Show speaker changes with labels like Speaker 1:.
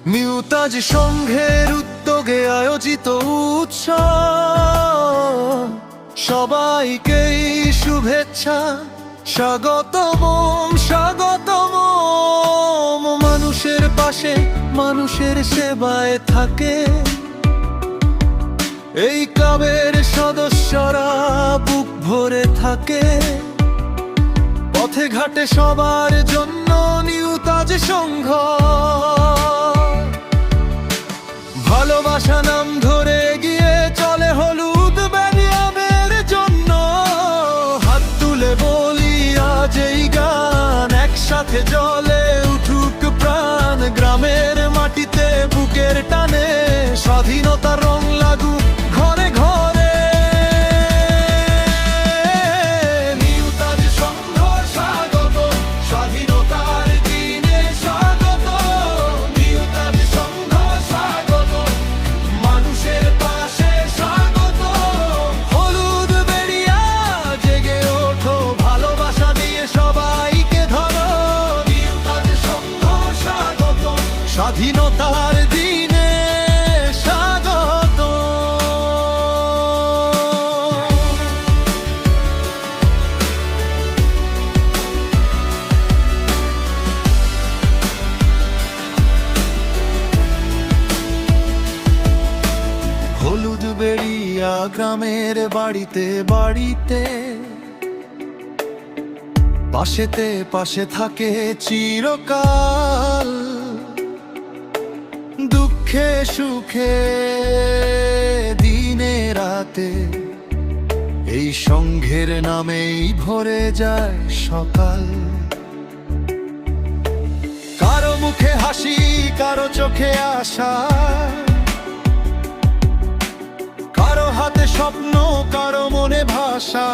Speaker 1: মিউতাজ সংঘের উদ্যোগে আয়োজিত উৎসব, সবাইকেই শুভেচ্ছা, স্বাগতম স্বাগতম। মানুষের পাশে মানুষের সেবায় থাকে এই ক্লাবের সদস্যরা, বুক ভরে থাকে পথে ঘাটে সবার জন্য নিউতাজ সংঘ। ভালোবাসা নাম ধরে এগিয়ে চলে হলুদ ব্যারিয়ামের জন্য। হাত তুলে বলি আজ এই গান, একসাথে জ্বলে উঠুক প্রাণ। গ্রামের মাটিতে বুকের টানে স্বাধীনতার রং লাগুক ঘরে ঘরে। নিউতাজ সংঘ স্বাগত, স্বাধীনতার দিনে স্বাগত। নিউতাজ সংঘ স্বাগত, মানুষের পাশে স্বাগত। হলুদ বেড়িয়া জেগে ওঠো, ভালোবাসা দিয়ে সবাইকে ধরো। নিউতাজ সংঘ স্বাগত, স্বাধীনতার দিনে স্বাগত। হলুদ বেড়িয়া গ্রামের বাড়িতে বাড়িতে, পাশেতে পাশে থাকে চিরকাল। দুঃখে সুখে দিনে রাতে এই সংঘের নামেই ভরে যায় সকাল। কারো মুখে হাসি, কারো চোখে আশা, কারো হাতে স্বপ্ন, কারো মনে ভাষা।